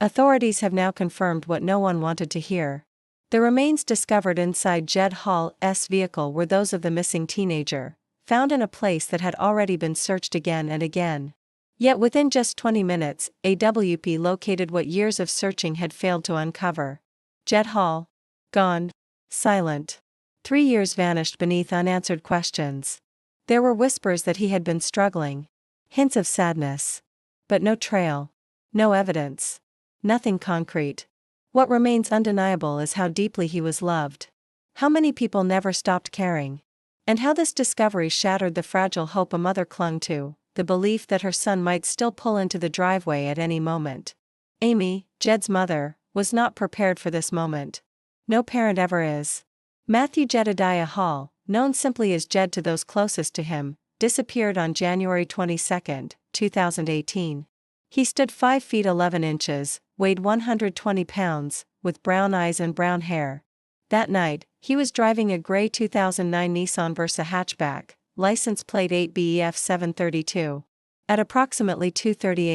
Authorities have now confirmed what no one wanted to hear. The remains discovered inside Jed Hall's vehicle were those of the missing teenager, found in a place that had already been searched again and again. Yet within just 20 minutes, AWP located what years of searching had failed to uncover. Jed Hall. Gone. Silent. 3 years vanished beneath unanswered questions. There were whispers that he had been struggling. Hints of sadness. But no trail. No evidence. Nothing concrete. What remains undeniable is how deeply he was loved. How many people never stopped caring. And how this discovery shattered the fragile hope a mother clung to, the belief that her son might still pull into the driveway at any moment. Amy, Jed's mother, was not prepared for this moment. No parent ever is. Matthew Jedediah Hall, known simply as Jed to those closest to him, disappeared on January 22, 2018. He stood 5 feet 11 inches, weighed 120 pounds, with brown eyes and brown hair. That night, he was driving a gray 2009 Nissan Versa hatchback, license plate 8BEF732. At approximately 2:30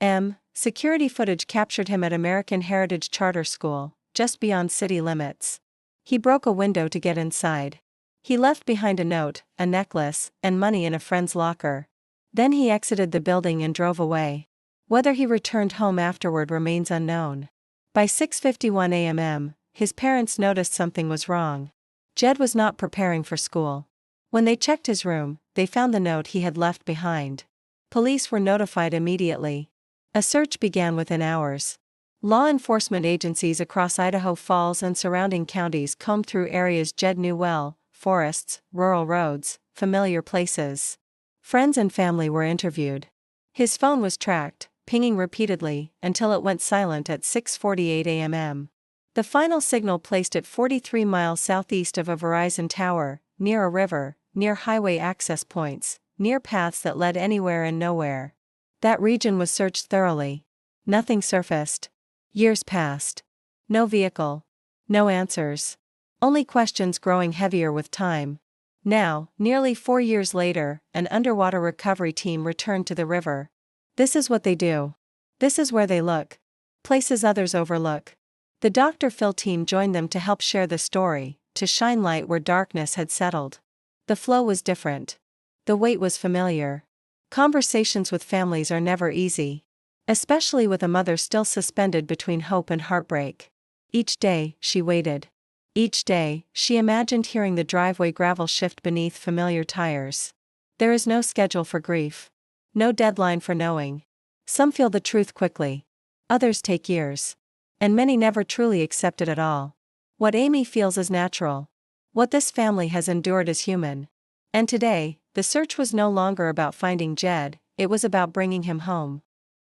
a.m. Security footage captured him at American Heritage Charter School, just beyond city limits. He broke a window to get inside. He left behind a note, a necklace, and money in a friend's locker. Then he exited the building and drove away. Whether he returned home afterward remains unknown. By 6:51 a.m., his parents noticed something was wrong. Jed was not preparing for school. When they checked his room, they found the note he had left behind. Police were notified immediately. A search began within hours. Law enforcement agencies across Idaho Falls and surrounding counties combed through areas Jed knew well: forests, rural roads, familiar places. Friends and family were interviewed. His phone was tracked, pinging repeatedly, until it went silent at 6:48 a.m. The final signal placed it 43 miles southeast of a Verizon tower, near a river, near highway access points, near paths that led anywhere and nowhere. That region was searched thoroughly. Nothing surfaced. Years passed. No vehicle. No answers. Only questions growing heavier with time. Now, nearly 4 years later, an underwater recovery team returned to the river. This is what they do. This is where they look. Places others overlook. The Dr. Phil team joined them to help share the story, to shine light where darkness had settled. The flow was different. The weight was familiar. Conversations with families are never easy. Especially with a mother still suspended between hope and heartbreak. Each day, she waited. Each day, she imagined hearing the driveway gravel shift beneath familiar tires. There is no schedule for grief. No deadline for knowing. Some feel the truth quickly. Others take years. And many never truly accept it at all. What Amy feels is natural. What this family has endured is human. And today, the search was no longer about finding Jed, it was about bringing him home.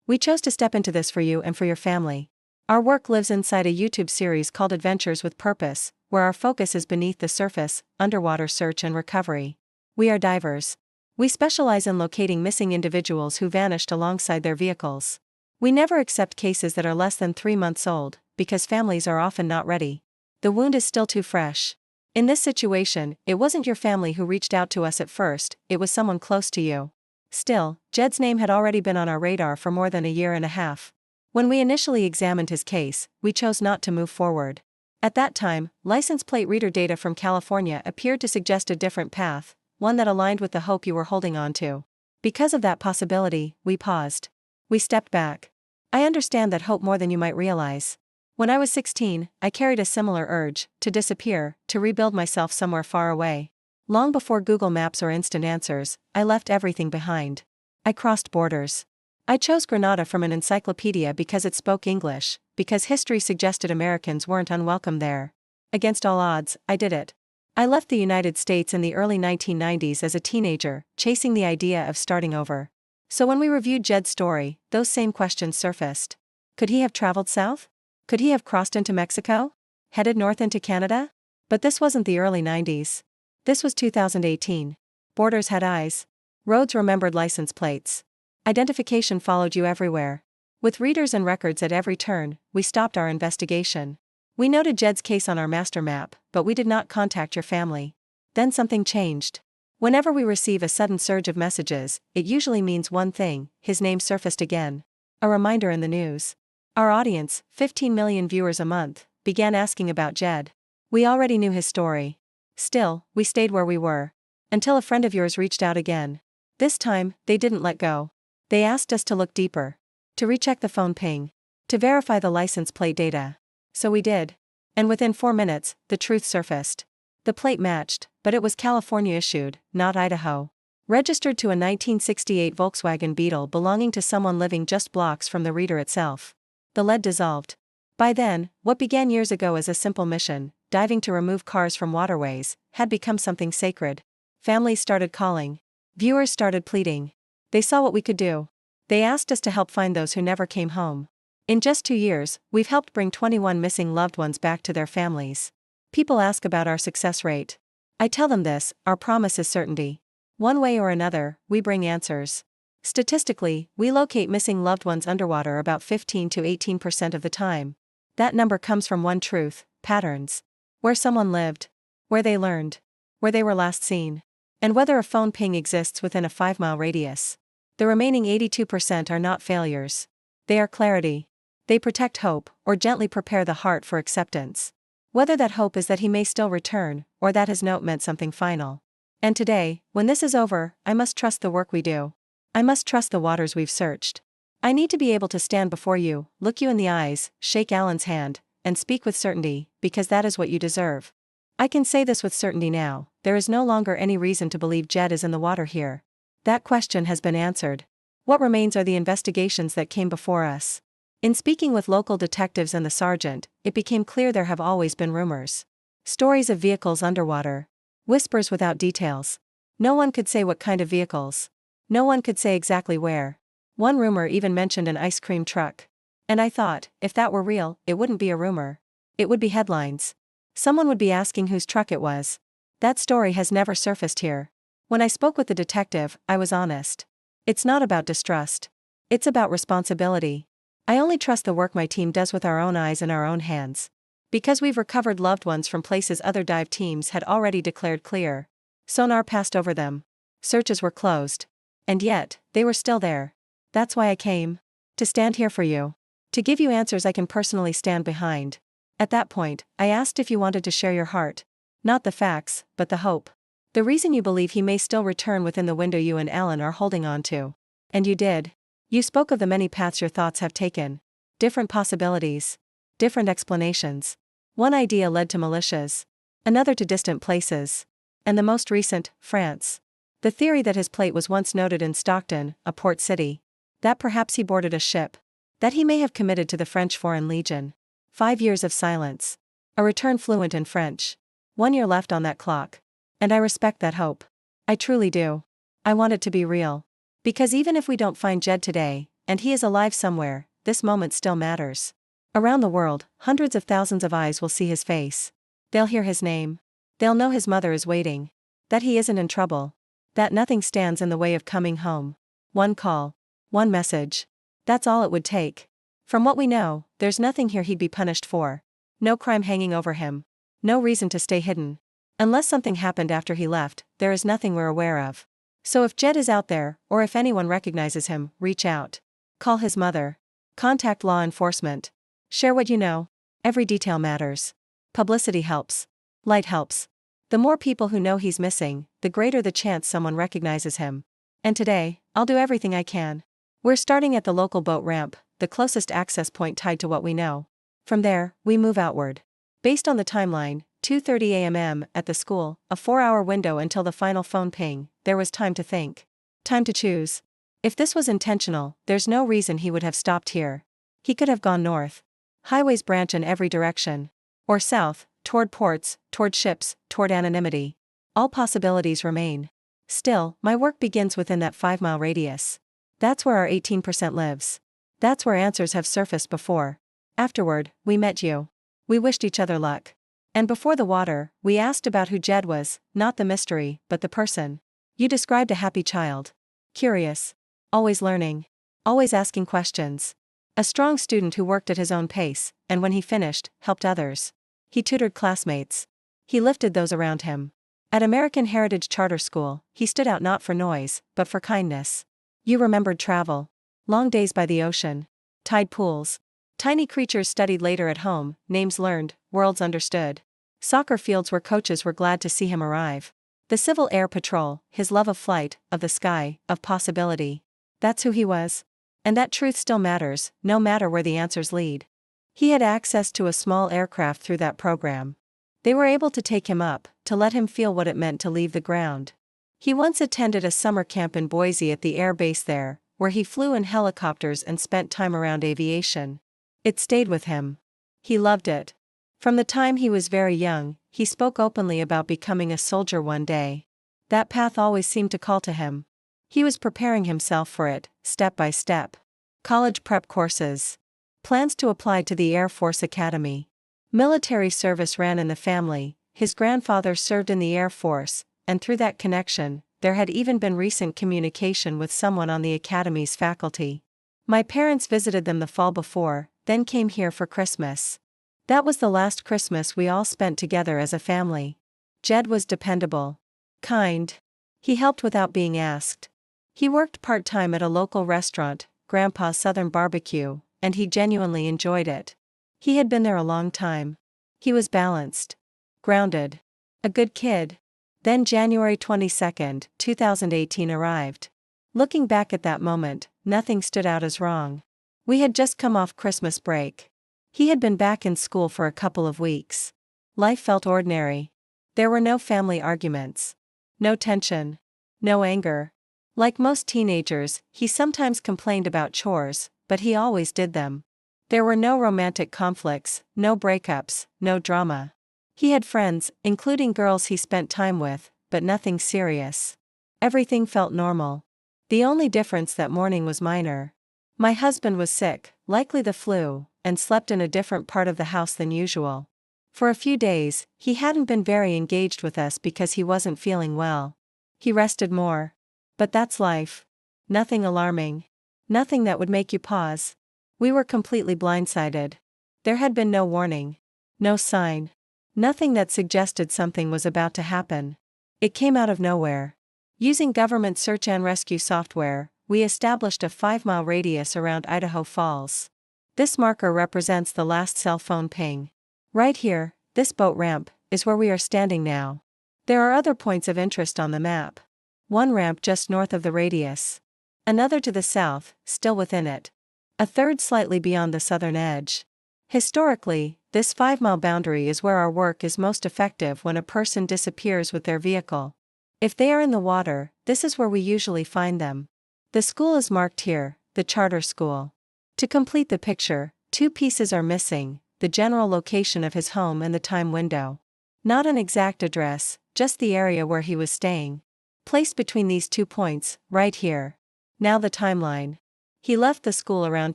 We chose to step into this for you and for your family. Our work lives inside a YouTube series called Adventures with Purpose, where our focus is beneath the surface, underwater search and recovery. We are divers. We specialize in locating missing individuals who vanished alongside their vehicles. We never accept cases that are less than 3 months old, because families are often not ready. The wound is still too fresh. In this situation, it wasn't your family who reached out to us at first, it was someone close to you. Still, Jed's name had already been on our radar for more than a year and a half. When we initially examined his case, we chose not to move forward. At that time, license plate reader data from California appeared to suggest a different path, one that aligned with the hope you were holding on to. Because of that possibility, we paused. We stepped back. I understand that hope more than you might realize. When I was 16, I carried a similar urge, to disappear, to rebuild myself somewhere far away. Long before Google Maps or instant answers, I left everything behind. I crossed borders. I chose Grenada from an encyclopedia because it spoke English, because history suggested Americans weren't unwelcome there. Against all odds, I did it. I left the United States in the early 1990s as a teenager, chasing the idea of starting over. So when we reviewed Jed's story, those same questions surfaced. Could he have traveled south? Could he have crossed into Mexico? Headed north into Canada? But this wasn't the early 90s. This was 2018. Borders had eyes. Roads remembered license plates. Identification followed you everywhere. With readers and records at every turn, we stopped our investigation. We noted Jed's case on our master map, but we did not contact your family. Then something changed. Whenever we receive a sudden surge of messages, it usually means one thing: his name surfaced again. A reminder in the news. Our audience, 15 million viewers a month, began asking about Jed. We already knew his story. Still, we stayed where we were. Until a friend of yours reached out again. This time, they didn't let go. They asked us to look deeper. To recheck the phone ping. To verify the license plate data. So we did. And within 4 minutes, the truth surfaced. The plate matched, but it was California issued, not Idaho. Registered to a 1968 Volkswagen Beetle belonging to someone living just blocks from the reader itself. The lead dissolved. By then, what began years ago as a simple mission, diving to remove cars from waterways, had become something sacred. Families started calling. Viewers started pleading. They saw what we could do. They asked us to help find those who never came home. In just 2 years, we've helped bring 21 missing loved ones back to their families. People ask about our success rate. I tell them this: our promise is certainty. One way or another, we bring answers. Statistically, we locate missing loved ones underwater about 15 to 18% of the time. That number comes from one truth: patterns. Where someone lived. Where they learned. Where they were last seen. And whether a phone ping exists within a 5-mile radius. The remaining 82% are not failures. They are clarity. They protect hope, or gently prepare the heart for acceptance. Whether that hope is that he may still return, or that his note meant something final. And today, when this is over, I must trust the work we do. I must trust the waters we've searched. I need to be able to stand before you, look you in the eyes, shake Alan's hand, and speak with certainty, because that is what you deserve. I can say this with certainty now: there is no longer any reason to believe Jed is in the water here. That question has been answered. What remains are the investigations that came before us. In speaking with local detectives and the sergeant, it became clear there have always been rumors. Stories of vehicles underwater. Whispers without details. No one could say what kind of vehicles. No one could say exactly where. One rumor even mentioned an ice cream truck. And I thought, if that were real, it wouldn't be a rumor. It would be headlines. Someone would be asking whose truck it was. That story has never surfaced here. When I spoke with the detective, I was honest. It's not about distrust. It's about responsibility. I only trust the work my team does with our own eyes and our own hands. Because we've recovered loved ones from places other dive teams had already declared clear. Sonar passed over them. Searches were closed. And yet, they were still there. That's why I came. To stand here for you. To give you answers I can personally stand behind. At that point, I asked if you wanted to share your heart. Not the facts, but the hope. The reason you believe he may still return within the window you and Alan are holding on to. And you did. You spoke of the many paths your thoughts have taken. Different possibilities. Different explanations. One idea led to militias. Another to distant places. And the most recent, France. The theory that his plate was once noted in Stockton, a port city. That perhaps he boarded a ship. That he may have committed to the French Foreign Legion. 5 years of silence. A return fluent in French. 1 year left on that clock. And I respect that hope. I truly do. I want it to be real. Because even if we don't find Jed today, and he is alive somewhere, this moment still matters. Around the world, hundreds of thousands of eyes will see his face. They'll hear his name. They'll know his mother is waiting. That he isn't in trouble. That nothing stands in the way of coming home. One call. One message. That's all it would take. From what we know, there's nothing here he'd be punished for. No crime hanging over him. No reason to stay hidden. Unless something happened after he left, there is nothing we're aware of. So if Jed is out there, or if anyone recognizes him, reach out. Call his mother. Contact law enforcement. Share what you know. Every detail matters. Publicity helps. Light helps. The more people who know he's missing, the greater the chance someone recognizes him. And today, I'll do everything I can. We're starting at the local boat ramp, the closest access point tied to what we know. From there, we move outward. Based on the timeline, 2:30 a.m. at the school, a 4-hour window until the final phone ping, there was time to think. Time to choose. If this was intentional, there's no reason he would have stopped here. He could have gone north. Highways branch in every direction. Or south, toward ports, toward ships, toward anonymity. All possibilities remain. Still, my work begins within that 5-mile radius. That's where our 18% lives. That's where answers have surfaced before. Afterward, we met you. We wished each other luck. And before the water, we asked about who Jed was, not the mystery, but the person. You described a happy child. Curious. Always learning. Always asking questions. A strong student who worked at his own pace, and when he finished, helped others. He tutored classmates. He lifted those around him. At American Heritage Charter School, he stood out not for noise, but for kindness. You remembered travel. Long days by the ocean. Tide pools. Tiny creatures studied later at home, names learned, worlds understood. Soccer fields where coaches were glad to see him arrive. The Civil Air Patrol, his love of flight, of the sky, of possibility. That's who he was. And that truth still matters, no matter where the answers lead. He had access to a small aircraft through that program. They were able to take him up, to let him feel what it meant to leave the ground. He once attended a summer camp in Boise at the air base there, where he flew in helicopters and spent time around aviation. It stayed with him. He loved it. From the time he was very young, he spoke openly about becoming a soldier one day. That path always seemed to call to him. He was preparing himself for it, step by step. College prep courses. Plans to apply to the Air Force Academy. Military service ran in the family. His grandfather served in the Air Force, and through that connection, there had even been recent communication with someone on the Academy's faculty. My parents visited them the fall before, then came here for Christmas. That was the last Christmas we all spent together as a family. Jed was dependable. Kind. He helped without being asked. He worked part-time at a local restaurant, Grandpa's Southern Barbecue, and he genuinely enjoyed it. He had been there a long time. He was balanced. Grounded. A good kid. Then January 22, 2018 arrived. Looking back at that moment, nothing stood out as wrong. We had just come off Christmas break. He had been back in school for a couple of weeks. Life felt ordinary. There were no family arguments. No tension. No anger. Like most teenagers, he sometimes complained about chores, but he always did them. There were no romantic conflicts, no breakups, no drama. He had friends, including girls he spent time with, but nothing serious. Everything felt normal. The only difference that morning was minor. My husband was sick, likely the flu, and slept in a different part of the house than usual. For a few days, he hadn't been very engaged with us because he wasn't feeling well. He rested more. But that's life. Nothing alarming. Nothing that would make you pause. We were completely blindsided. There had been no warning. No sign. Nothing that suggested something was about to happen. It came out of nowhere. Using government search and rescue software, we established a 5-mile radius around Idaho Falls. This marker represents the last cell phone ping. Right here, this boat ramp, is where we are standing now. There are other points of interest on the map. One ramp just north of the radius. Another to the south, still within it. A third slightly beyond the southern edge. Historically, this 5-mile boundary is where our work is most effective when a person disappears with their vehicle. If they are in the water, this is where we usually find them. The school is marked here, the charter school. To complete the picture, 2 pieces are missing, the general location of his home and the time window. Not an exact address, just the area where he was staying. Placed between these 2 points, right here. Now the timeline. He left the school around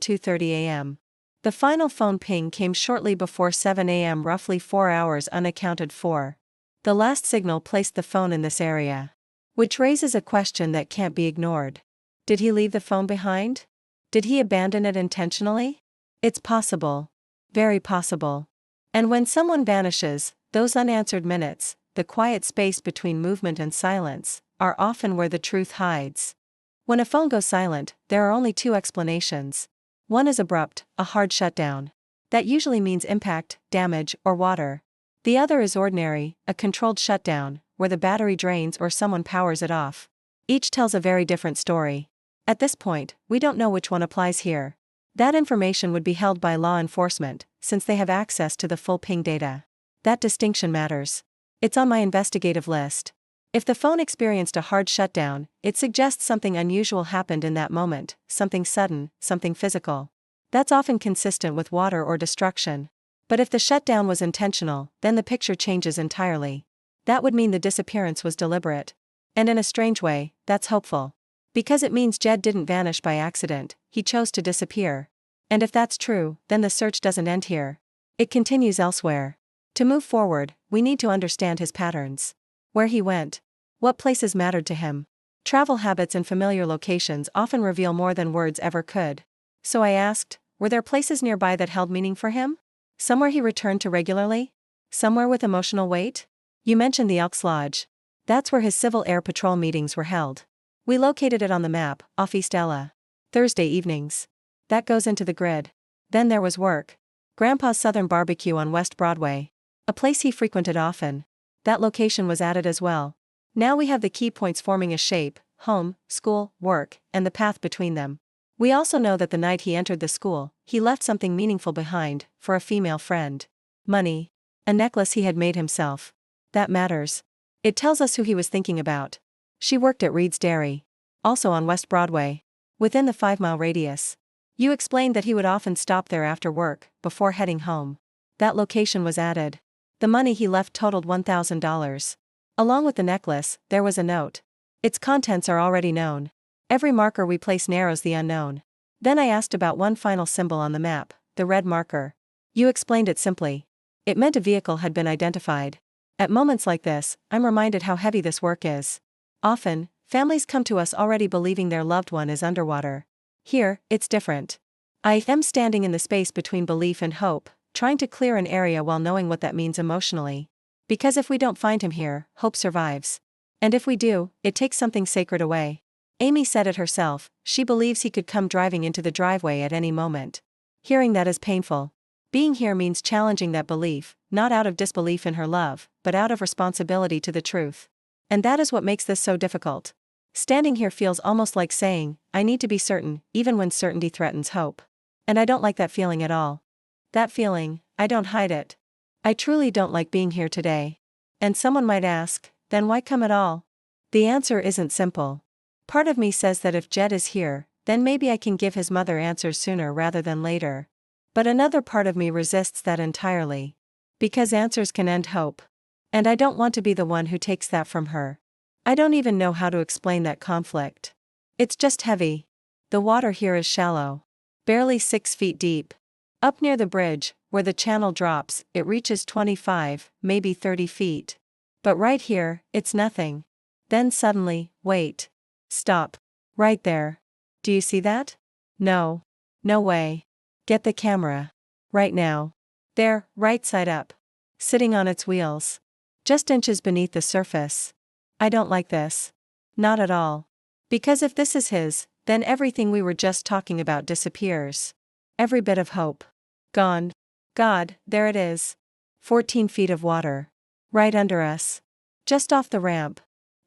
2:30 a.m. The final phone ping came shortly before 7 a.m., roughly 4 hours unaccounted for. The last signal placed the phone in this area. Which raises a question that can't be ignored. Did he leave the phone behind? Did he abandon it intentionally? It's possible. Very possible. And when someone vanishes, those unanswered minutes, the quiet space between movement and silence, are often where the truth hides. When a phone goes silent, there are only 2 explanations. One is abrupt, a hard shutdown. That usually means impact, damage, or water. The other is ordinary, a controlled shutdown, where the battery drains or someone powers it off. Each tells a very different story. At this point, we don't know which one applies here. That information would be held by law enforcement, since they have access to the full ping data. That distinction matters. It's on my investigative list. If the phone experienced a hard shutdown, it suggests something unusual happened in that moment, something sudden, something physical. That's often consistent with water or destruction. But if the shutdown was intentional, then the picture changes entirely. That would mean the disappearance was deliberate. And in a strange way, that's hopeful. Because it means Jed didn't vanish by accident, he chose to disappear. And if that's true, then the search doesn't end here. It continues elsewhere. To move forward, we need to understand his patterns. Where he went. What places mattered to him. Travel habits and familiar locations often reveal more than words ever could. So I asked, were there places nearby that held meaning for him? Somewhere he returned to regularly? Somewhere with emotional weight? You mentioned the Elks Lodge. That's where his Civil Air Patrol meetings were held. We located it on the map, off East Ella. Thursday evenings. That goes into the grid. Then there was work. Grandpa's Southern Barbecue on West Broadway. A place he frequented often. That location was added as well. Now we have the key points forming a shape: home, school, work, and the path between them. We also know that the night he entered the school, he left something meaningful behind, for a female friend. Money. A necklace he had made himself. That matters. It tells us who he was thinking about. She worked at Reed's Dairy. Also on West Broadway. Within the 5-mile radius. You explained that he would often stop there after work, before heading home. That location was added. The money he left totaled $1,000. Along with the necklace, there was a note. Its contents are already known. Every marker we place narrows the unknown. Then I asked about one final symbol on the map, the red marker. You explained it simply. It meant a vehicle had been identified. At moments like this, I'm reminded how heavy this work is. Often, families come to us already believing their loved one is underwater. Here, it's different. I am standing in the space between belief and hope, trying to clear an area while knowing what that means emotionally. Because if we don't find him here, hope survives. And if we do, it takes something sacred away. Amy said it herself, she believes he could come driving into the driveway at any moment. Hearing that is painful. Being here means challenging that belief, not out of disbelief in her love, but out of responsibility to the truth. And that is what makes this so difficult. Standing here feels almost like saying, I need to be certain, even when certainty threatens hope. And I don't like that feeling at all. That feeling, I don't hide it. I truly don't like being here today. And someone might ask, then why come at all? The answer isn't simple. Part of me says that if Jed is here, then maybe I can give his mother answers sooner rather than later. But another part of me resists that entirely. Because answers can end hope. And I don't want to be the one who takes that from her. I don't even know how to explain that conflict. It's just heavy. The water here is shallow. Barely 6 feet deep. Up near the bridge, where the channel drops, it reaches 25, maybe 30 feet. But right here, it's nothing. Then suddenly, wait. Stop. Right there. Do you see that? No. No way. Get the camera. Right now. There, right side up. Sitting on its wheels. Just inches beneath the surface. I don't like this. Not at all. Because if this is his, then everything we were just talking about disappears. Every bit of hope. Gone. God, there it is. 14 feet of water. Right under us. Just off the ramp.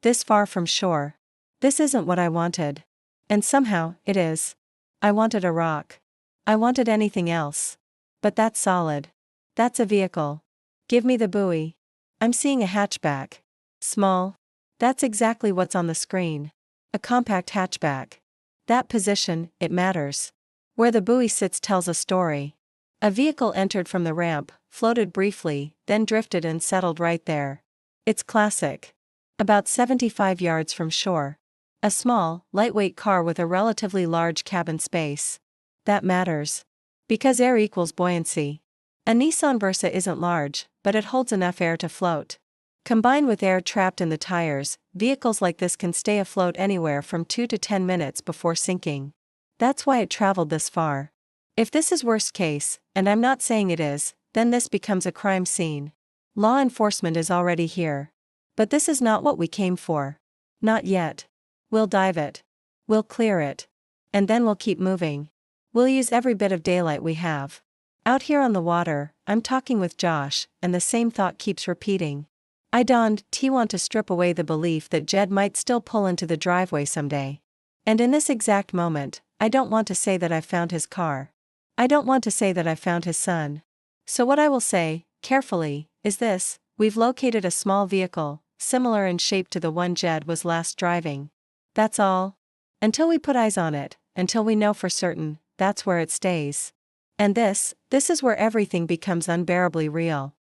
This far from shore. This isn't what I wanted. And somehow, it is. I wanted a rock. I wanted anything else. But that's solid. That's a vehicle. Give me the buoy. I'm seeing a hatchback. Small. That's exactly what's on the screen. A compact hatchback. That position, it matters. Where the buoy sits tells a story. A vehicle entered from the ramp, floated briefly, then drifted and settled right there. It's classic. About 75 yards from shore. A small, lightweight car with a relatively large cabin space. That matters. Because air equals buoyancy. A Nissan Versa isn't large, but it holds enough air to float. Combined with air trapped in the tires, vehicles like this can stay afloat anywhere from 2 to 10 minutes before sinking. That's why it traveled this far. If this is worst case, and I'm not saying it is, then this becomes a crime scene. Law enforcement is already here. But this is not what we came for. Not yet. We'll dive it. We'll clear it. And then we'll keep moving. We'll use every bit of daylight we have. Out here on the water, I'm talking with Josh, and the same thought keeps repeating. I want to strip away the belief that Jed might still pull into the driveway someday. And in this exact moment, I don't want to say that I've found his car. I don't want to say that I've found his son. So what I will say, carefully, is this: we've located a small vehicle, similar in shape to the one Jed was last driving. That's all. Until we put eyes on it, until we know for certain, that's where it stays. And this is where everything becomes unbearably real.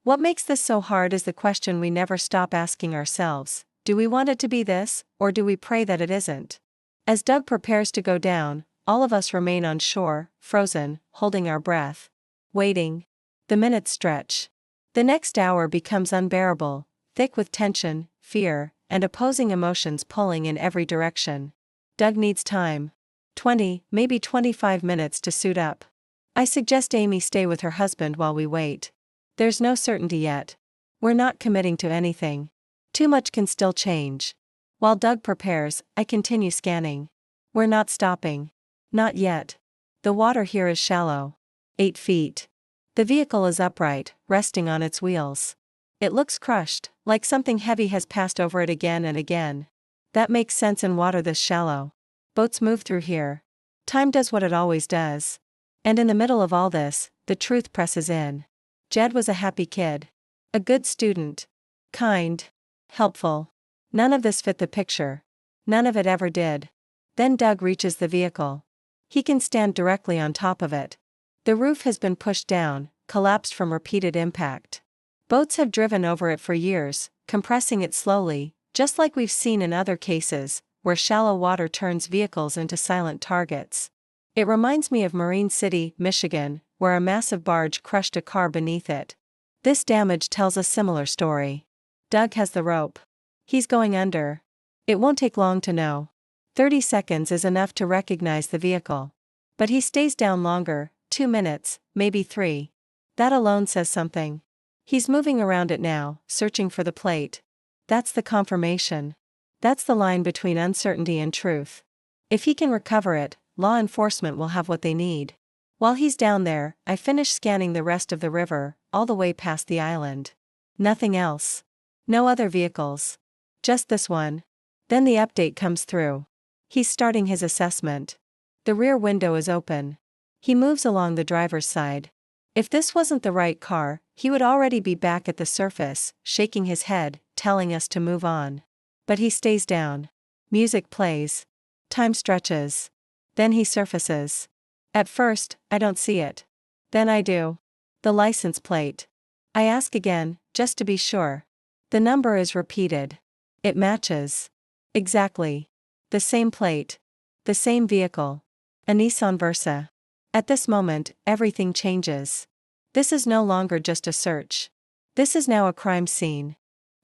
What makes this so hard is the question we never stop asking ourselves: do we want it to be this, or do we pray that it isn't? As Doug prepares to go down, all of us remain on shore, frozen, holding our breath. Waiting. The minutes stretch. The next hour becomes unbearable, thick with tension, fear, and opposing emotions pulling in every direction. Doug needs time. 20, maybe 25 minutes to suit up. I suggest Amy stay with her husband while we wait. There's no certainty yet. We're not committing to anything. Too much can still change. While Doug prepares, I continue scanning. We're not stopping. Not yet. The water here is shallow. 8 feet. The vehicle is upright, resting on its wheels. It looks crushed, like something heavy has passed over it again and again. That makes sense in water this shallow. Boats move through here. Time does what it always does. And in the middle of all this, the truth presses in. Jed was a happy kid. A good student. Kind. Helpful. None of this fit the picture. None of it ever did. Then Doug reaches the vehicle. He can stand directly on top of it. The roof has been pushed down, collapsed from repeated impact. Boats have driven over it for years, compressing it slowly, just like we've seen in other cases, where shallow water turns vehicles into silent targets. It reminds me of Marine City, Michigan, where a massive barge crushed a car beneath it. This damage tells a similar story. Doug has the rope. He's going under. It won't take long to know. 30 seconds is enough to recognize the vehicle. But he stays down longer, 2 minutes, maybe 3. That alone says something. He's moving around it now, searching for the plate. That's the confirmation. That's the line between uncertainty and truth. If he can recover it, law enforcement will have what they need. While he's down there, I finish scanning the rest of the river, all the way past the island. Nothing else. No other vehicles. Just this one. Then the update comes through. He's starting his assessment. The rear window is open. He moves along the driver's side. If this wasn't the right car, he would already be back at the surface, shaking his head, telling us to move on. But he stays down. Music plays. Time stretches. Then he surfaces. At first, I don't see it. Then I do. The license plate. I ask again, just to be sure. The number is repeated. It matches. Exactly. The same plate. The same vehicle. A Nissan Versa. At this moment, everything changes. This is no longer just a search. This is now a crime scene.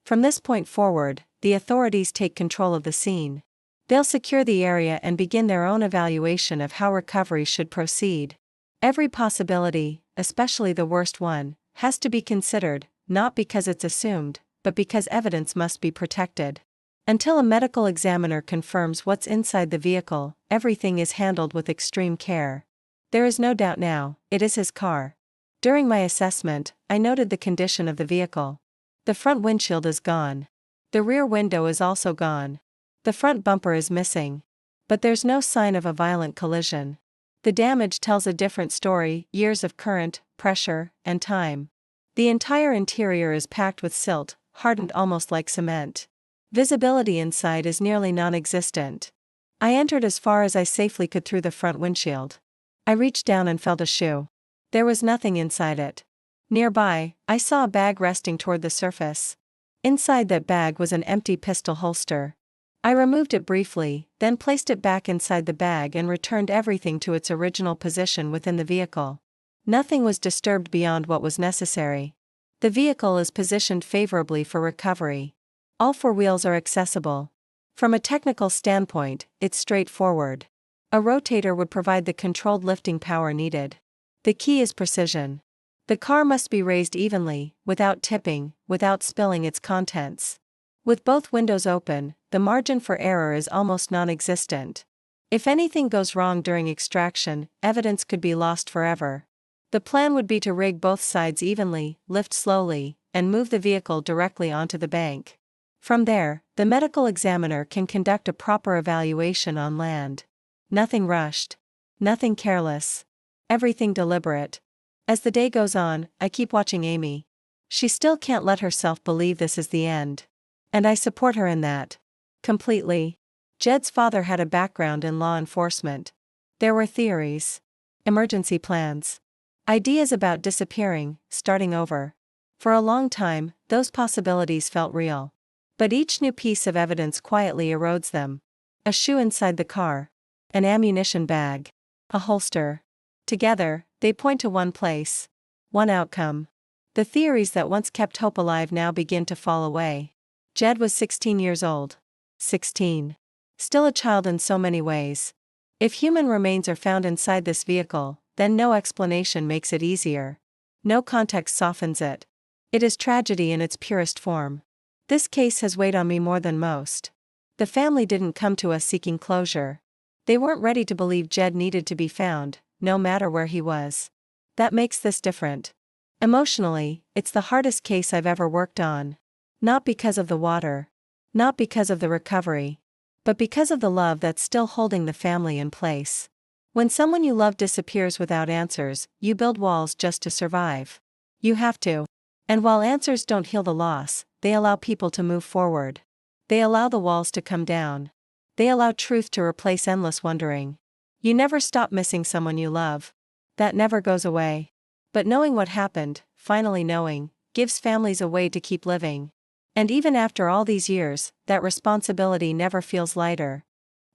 From this point forward, the authorities take control of the scene. They'll secure the area and begin their own evaluation of how recovery should proceed. Every possibility, especially the worst one, has to be considered, not because it's assumed, but because evidence must be protected. Until a medical examiner confirms what's inside the vehicle, everything is handled with extreme care. There is no doubt now, it is his car. During my assessment, I noted the condition of the vehicle. The front windshield is gone. The rear window is also gone. The front bumper is missing. But there's no sign of a violent collision. The damage tells a different story: years of current, pressure, and time. The entire interior is packed with silt, hardened almost like cement. Visibility inside is nearly non-existent. I entered as far as I safely could through the front windshield. I reached down and felt a shoe. There was nothing inside it. Nearby, I saw a bag resting toward the surface. Inside that bag was an empty pistol holster. I removed it briefly, then placed it back inside the bag and returned everything to its original position within the vehicle. Nothing was disturbed beyond what was necessary. The vehicle is positioned favorably for recovery. All 4 wheels are accessible. From a technical standpoint, it's straightforward. A rotator would provide the controlled lifting power needed. The key is precision. The car must be raised evenly, without tipping, without spilling its contents. With both windows open, the margin for error is almost non-existent. If anything goes wrong during extraction, evidence could be lost forever. The plan would be to rig both sides evenly, lift slowly, and move the vehicle directly onto the bank. From there, the medical examiner can conduct a proper evaluation on land. Nothing rushed. Nothing careless. Everything deliberate. As the day goes on, I keep watching Amy. She still can't let herself believe this is the end. And I support her in that. Completely. Jed's father had a background in law enforcement. There were theories. Emergency plans. Ideas about disappearing, starting over. For a long time, those possibilities felt real. But each new piece of evidence quietly erodes them. A shoe inside the car. An ammunition bag. A holster. Together, they point to one place. One outcome. The theories that once kept hope alive now begin to fall away. Jed was 16 years old. 16. Still a child in so many ways. If human remains are found inside this vehicle, then no explanation makes it easier. No context softens it. It is tragedy in its purest form. This case has weighed on me more than most. The family didn't come to us seeking closure. They weren't ready to believe Jed needed to be found, no matter where he was. That makes this different. Emotionally, it's the hardest case I've ever worked on. Not because of the water. Not because of the recovery. But because of the love that's still holding the family in place. When someone you love disappears without answers, you build walls just to survive. You have to. And while answers don't heal the loss, they allow people to move forward. They allow the walls to come down. They allow truth to replace endless wondering. You never stop missing someone you love. That never goes away. But knowing what happened, finally knowing, gives families a way to keep living. And even after all these years, that responsibility never feels lighter.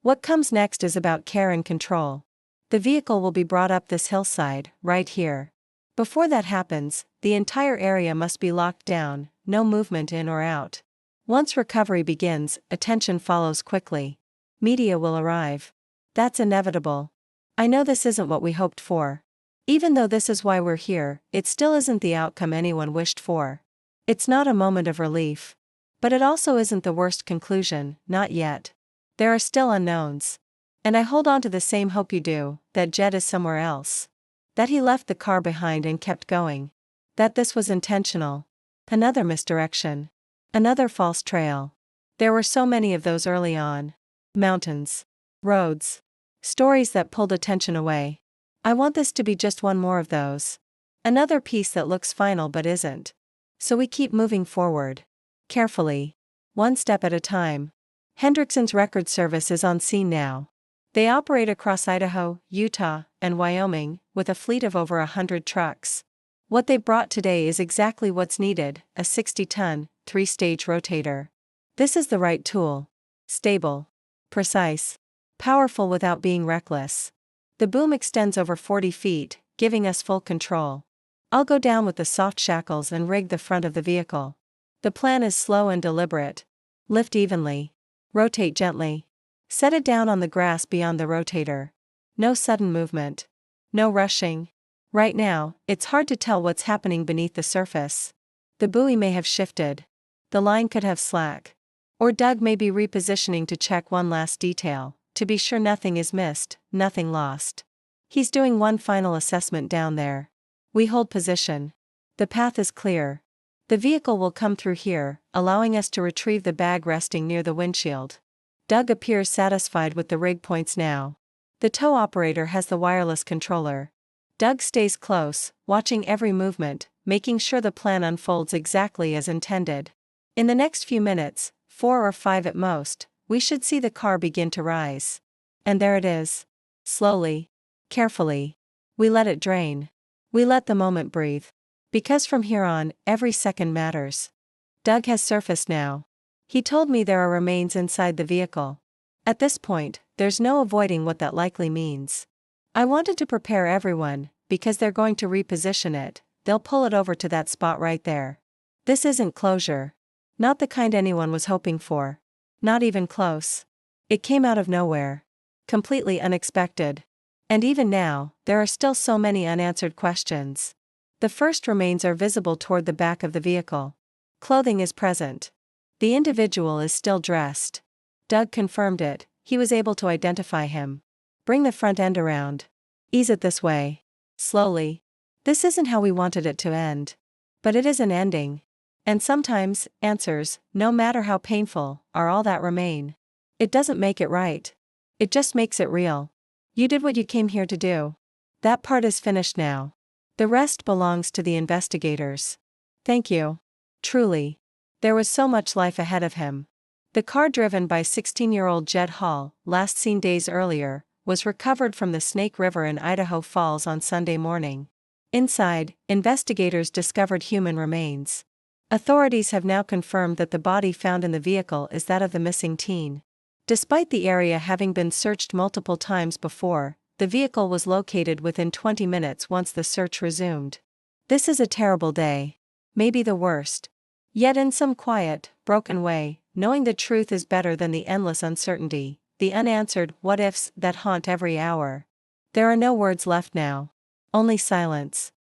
What comes next is about care and control. The vehicle will be brought up this hillside, right here. Before that happens, the entire area must be locked down, no movement in or out. Once recovery begins, attention follows quickly. Media will arrive. That's inevitable. I know this isn't what we hoped for. Even though this is why we're here, it still isn't the outcome anyone wished for. It's not a moment of relief. But it also isn't the worst conclusion, not yet. There are still unknowns. And I hold on to the same hope you do, that Jed is somewhere else. That he left the car behind and kept going. That this was intentional. Another misdirection. Another false trail. There were so many of those early on. Mountains. Roads. Stories that pulled attention away. I want this to be just one more of those. Another piece that looks final but isn't. So we keep moving forward. Carefully. One step at a time. Hendrickson's record service is on scene now. They operate across Idaho, Utah, and Wyoming, with a fleet of over 100 trucks. What they brought today is exactly what's needed, a 60-ton, 3-stage rotator. This is the right tool. Stable. Precise. Powerful without being reckless. The boom extends over 40 feet, giving us full control. I'll go down with the soft shackles and rig the front of the vehicle. The plan is slow and deliberate. Lift evenly. Rotate gently. Set it down on the grass beyond the rotator. No sudden movement. No rushing. Right now, it's hard to tell what's happening beneath the surface. The buoy may have shifted. The line could have slack. Or Doug may be repositioning to check one last detail, to be sure nothing is missed, nothing lost. He's doing one final assessment down there. We hold position. The path is clear. The vehicle will come through here, allowing us to retrieve the bag resting near the windshield. Doug appears satisfied with the rig points now. The tow operator has the wireless controller. Doug stays close, watching every movement, making sure the plan unfolds exactly as intended. In the next few minutes, 4 or 5 at most, we should see the car begin to rise. And there it is. Slowly. Carefully. We let it drain. We let the moment breathe. Because from here on, every second matters. Doug has surfaced now. He told me there are remains inside the vehicle. At this point, there's no avoiding what that likely means. I wanted to prepare everyone, because they're going to reposition it, they'll pull it over to that spot right there. This isn't closure. Not the kind anyone was hoping for. Not even close. It came out of nowhere. Completely unexpected. And even now, there are still so many unanswered questions. The first remains are visible toward the back of the vehicle. Clothing is present. The individual is still dressed. Doug confirmed it, he was able to identify him. Bring the front end around. Ease it this way. Slowly. This isn't how we wanted it to end. But it is an ending. And sometimes, answers, no matter how painful, are all that remain. It doesn't make it right. It just makes it real. You did what you came here to do. That part is finished now. The rest belongs to the investigators. Thank you. Truly. There was so much life ahead of him. The car driven by 16-year-old Jed Hall, last seen days earlier, was recovered from the Snake River in Idaho Falls on Sunday morning. Inside, investigators discovered human remains. Authorities have now confirmed that the body found in the vehicle is that of the missing teen. Despite the area having been searched multiple times before, the vehicle was located within 20 minutes once the search resumed. This is a terrible day. Maybe the worst. Yet in some quiet, broken way, knowing the truth is better than the endless uncertainty, the unanswered what-ifs that haunt every hour. There are no words left now. Only silence.